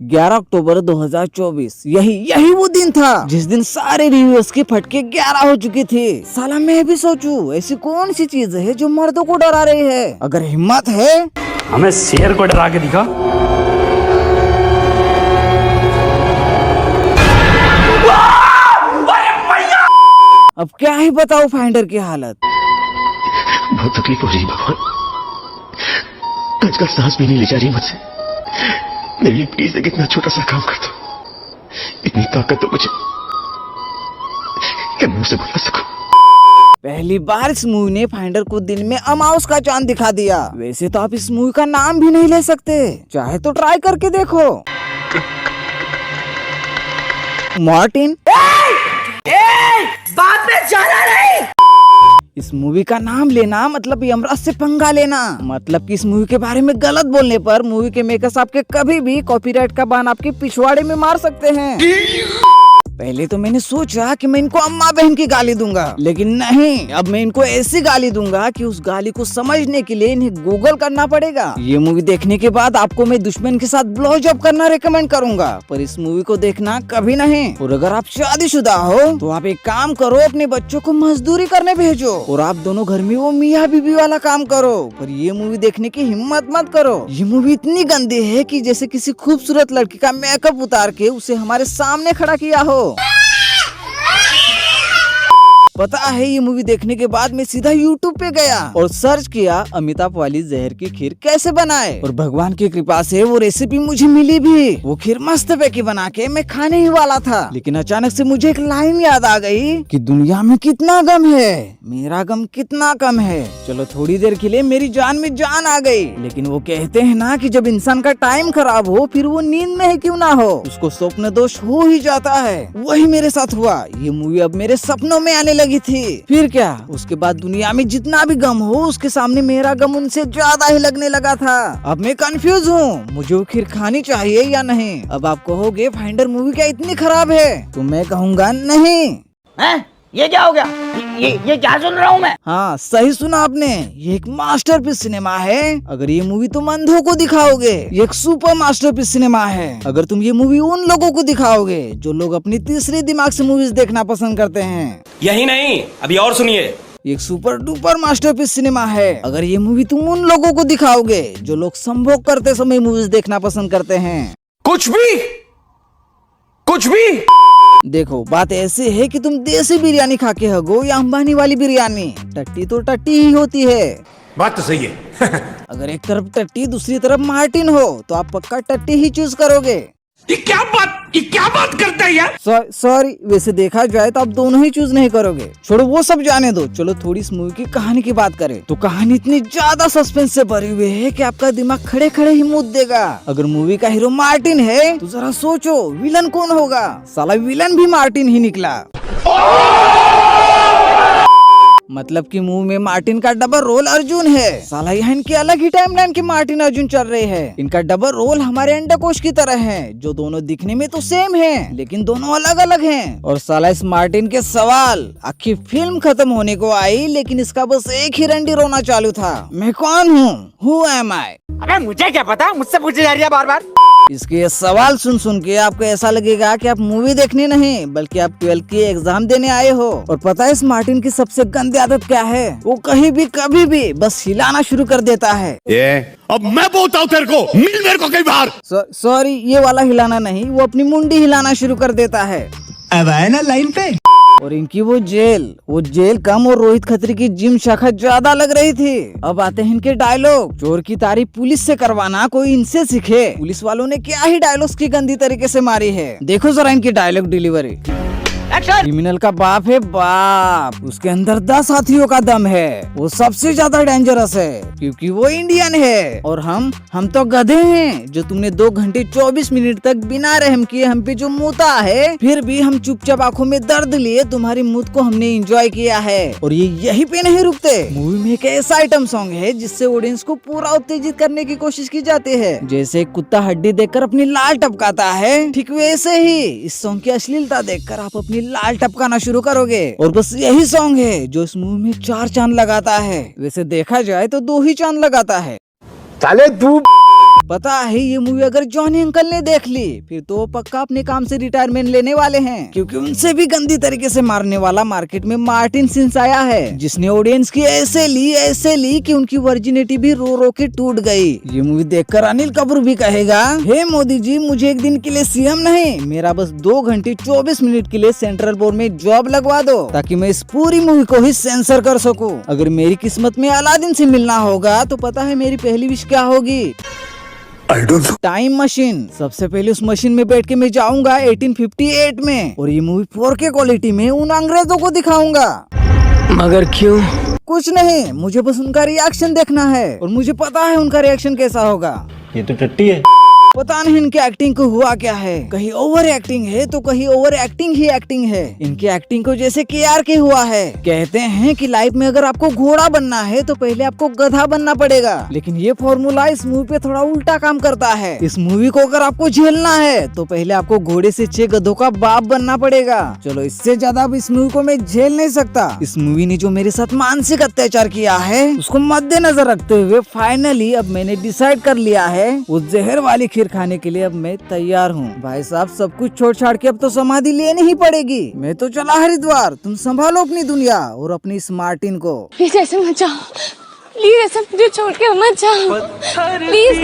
11 अक्टूबर 2024 यही वो दिन था जिस दिन सारे रिव्यूअर्स के फटके 11 हो चुकी थी। साला मैं भी सोचूं ऐसी कौन सी चीज है जो मर्दों को डरा रही है। अगर हिम्मत है हमें शेर को डरा के दिखा। अब क्या ही बताओ फाइंडर की हालत। बहुत तकलीफ हो रही है भगवान, आजकल सांस भी नहीं ले जा रही मुझसे। मेरे लिए प्लीज एक इतना छोटा सा काम कर दो, इतनी ताकत तो मुझे कि मैं उसे बुला सकूं। पहली बार इस मूवी ने फाइंडर को दिन में अमाउस का चांद दिखा दिया। वैसे तो आप इस मूवी का नाम भी नहीं ले सकते, चाहे तो ट्राई करके देखो। मार्टिन बात में जाना नहीं। इस मूवी का नाम लेना मतलब यमराज से पंगा लेना। मतलब कि इस मूवी के बारे में गलत बोलने पर मूवी के मेकर्स आपके कभी भी कॉपीराइट का बाण आपके पिछवाड़े में मार सकते हैं। पहले तो मैंने सोचा कि मैं इनको अम्मा बहन की गाली दूंगा, लेकिन नहीं, अब मैं इनको ऐसी गाली दूंगा कि उस गाली को समझने के लिए इन्हें गूगल करना पड़ेगा। ये मूवी देखने के बाद आपको मैं दुश्मन के साथ ब्लो जॉब करना रेकमेंड करूंगा, पर इस मूवी को देखना कभी नहीं। और अगर आप शादीशुदा हो तो आप एक काम करो, अपने बच्चों को मजदूरी करने भेजो और आप दोनों घर में वो मियाँ बीबी वाला काम करो। पर ये मूवी देखने की हिम्मत मत करो। ये मूवी इतनी गंदी है कि जैसे किसी खूबसूरत लड़की का मेकअप उतार के उसे हमारे सामने खड़ा किया हो। पता है ये मूवी देखने के बाद मैं सीधा YouTube पे गया और सर्च किया अमिताभ वाली जहर की खीर कैसे बनाए, और भगवान की कृपा से वो रेसिपी मुझे मिली भी। वो खीर मस्त पैकी बना के मैं खाने ही वाला था, लेकिन अचानक से मुझे एक लाइन याद आ गई कि दुनिया में कितना गम है, मेरा गम कितना कम है। चलो थोड़ी देर के लिए मेरी जान में जान आ गई, लेकिन वो कहते हैं ना कि जब इंसान का टाइम खराब हो फिर वो नींद में ही क्यों ना हो, उसको स्वप्न दोष हो ही जाता है। वही मेरे साथ हुआ। ये मूवी अब मेरे सपनों में आने लगी थी। फिर क्या, उसके बाद दुनिया में जितना भी गम हो उसके सामने मेरा गम उनसे ज्यादा ही लगने लगा था। अब मैं कंफ्यूज हूँ, मुझे वो खीर खानी चाहिए या नहीं। अब आप कहोगे फाइंडर मूवी क्या इतनी खराब है, तो मैं कहूँगा नहीं। हैं? ये क्या हो गया? ये क्या सुन रहा हूँ मैं? हाँ सही सुना आपने, ये एक मास्टरपीस सिनेमा है। अगर ये मूवी तुम अंधों को दिखाओगे, ये एक सुपर मास्टरपीस सिनेमा है। अगर तुम ये मूवी उन लोगों को दिखाओगे जो लोग अपनी तीसरी दिमाग से मूवीज देखना पसंद करते हैं। यही नहीं, अभी और सुनिए। एक सुपर डुपर मास्टरपीस सिनेमा है। अगर ये मूवी तुम उन लोगों को दिखाओगे जो लोग संभोग करते समय मूवीज देखना पसंद करते हैं। कुछ भी देखो बात ऐसे है कि तुम देसी बिरयानी खा के हगो या अंबानी वाली बिरयानी, टट्टी तो टट्टी ही होती है। बात तो सही है। अगर एक तरफ टट्टी दूसरी तरफ मार्टिन हो तो आप पक्का टट्टी ही चूज करोगे। ये क्या बात करता है यार? सॉरी, वैसे देखा जाए तो आप दोनों ही चूज नहीं करोगे। छोड़ो वो सब जाने दो, चलो थोड़ी इस मूवी की कहानी की बात करें। तो कहानी इतनी ज्यादा सस्पेंस से भरी हुई है कि आपका दिमाग खड़े खड़े ही मुद देगा। अगर मूवी का हीरो मार्टिन है तो जरा सोचो विलन कौन होगा। साला विलन भी मार्टिन ही निकला। मतलब कि मूवी में मार्टिन का डबल रोल अर्जुन है। साला यहाँ इनकी अलग ही टाइमलाइन की मार्टिन अर्जुन चल रहे हैं। इनका डबल रोल हमारे अंडकोश की तरह है, जो दोनों दिखने में तो सेम हैं, लेकिन दोनों अलग अलग हैं। और साला इस मार्टिन के सवाल आखिर फिल्म खत्म होने को आई, लेकिन इसका बस एक ही रंडी रोना चालू था, मैं कौन हूँ, हु एम आई। अबे मुझे क्या पता, मुझसे पूछे जा रही है बार बार। इसके ये सवाल सुन सुन के आपको ऐसा लगेगा कि आप मूवी देखने नहीं बल्कि आप 12th की एग्जाम देने आए हो। और पता है इस मार्टिन की सबसे गंदी आदत क्या है? वो कहीं भी कभी भी बस हिलाना शुरू कर देता है। अब मैं बोलता हूँ तेरे को, मिल मेरे को कई बार। सॉरी, ये वाला हिलाना नहीं, वो अपनी मुंडी हिलाना शुरू कर देता है। अब आए ना लाइन पे। और इनकी वो जेल कम और रोहित खत्री की जिम शाखा ज्यादा लग रही थी। अब आते हैं इनके डायलॉग। चोर की तारीफ पुलिस से करवाना कोई इनसे सीखे। पुलिस वालों ने क्या ही डायलॉग्स की गंदी तरीके से मारी है। देखो जरा इनकी डायलॉग डिलीवरी। क्रिमिनल का बाप है बाप, उसके अंदर 10 हाथियों का दम है, वो सबसे ज्यादा डेंजरस है क्योंकि वो इंडियन है। और हम तो गधे हैं जो तुमने 2 घंटे 24 मिनट तक बिना रहम किए हम पे जो मूता है, फिर भी हम चुपचाप आंखों में दर्द लिए तुम्हारी मूत को हमने एंजॉय किया है। और ये यहीं पे नहीं रुकते। मूवी में एक ऐसा आइटम सॉन्ग है जिससे ऑडियंस को पूरा उत्तेजित करने की कोशिश की जाती है। जैसे एक कुत्ता हड्डी देखकर अपनी लाल टपकाता है, ठीक वैसे ही इस सॉन्ग की अश्लीलता देखकर आप अपनी लाल टपकाना शुरू करोगे। और बस यही सॉन्ग है जो इस मूवी में 4 चांद लगाता है। वैसे देखा जाए तो 2 ही चांद लगाता है। साले तू पता है ये मूवी अगर जॉनी अंकल ने देख ली फिर तो वो पक्का अपने काम से रिटायरमेंट लेने वाले हैं, क्योंकि उनसे भी गंदी तरीके से मारने वाला मार्केट में मार्टिन सिंस आया है, जिसने ऑडियंस की ऐसे ली कि उनकी वर्जिनिटी भी रो रो के टूट गई। ये मूवी देखकर अनिल कपूर भी कहेगा, हे मोदी जी, मुझे एक दिन के लिए सीएम नहीं, मेरा बस 2 घंटे 24 मिनट के लिए सेंट्रल बोर्ड में जॉब लगवा दो, ताकि मैं इस पूरी मूवी को ही सेंसर कर सकूं। अगर मेरी किस्मत में अलादीन से मिलना होगा तो पता है मेरी पहली विश क्या होगी? Time machine. सबसे पहले उस मशीन में बैठ के मैं जाऊंगा 1858 में और ये मूवी 4K क्वालिटी में उन अंग्रेजों को दिखाऊंगा। मगर क्यों? कुछ नहीं, मुझे बस उनका रिएक्शन देखना है और मुझे पता है उनका रिएक्शन कैसा होगा। ये तो टट्टी है। पता नहीं इनके एक्टिंग को हुआ क्या है, कहीं ओवर एक्टिंग है तो कहीं ओवर एक्टिंग ही एक्टिंग है। इनकी एक्टिंग को जैसे KR के हुआ है। कहते हैं कि लाइफ में अगर आपको घोड़ा बनना है तो पहले आपको गधा बनना पड़ेगा, लेकिन ये फॉर्मूला इस मूवी पे थोड़ा उल्टा काम करता है। इस मूवी को अगर आपको झेलना है तो पहले आपको घोड़े से 6 गधों का बाप बनना पड़ेगा। चलो, इससे ज्यादा अब इस मूवी को मैं झेल नहीं सकता। इस मूवी ने जो मेरे साथ मानसिक अत्याचार किया है उसको मद्देनजर रखते हुए फाइनली अब मैंने डिसाइड कर लिया है उस जहर वाली खीर खाने के लिए अब मैं तैयार हूँ। भाई साहब, सब कुछ छोड़ छाड़ के अब तो समाधि लेनी ही पड़ेगी। मैं तो चला हरिद्वार, तुम संभालो अपनी दुनिया और अपनी इस मार्टिन को। प्लीज ऐसे मत जाओ, प्लीज ऐसे मुझे छोड़ के मत जाओ, प्लीज।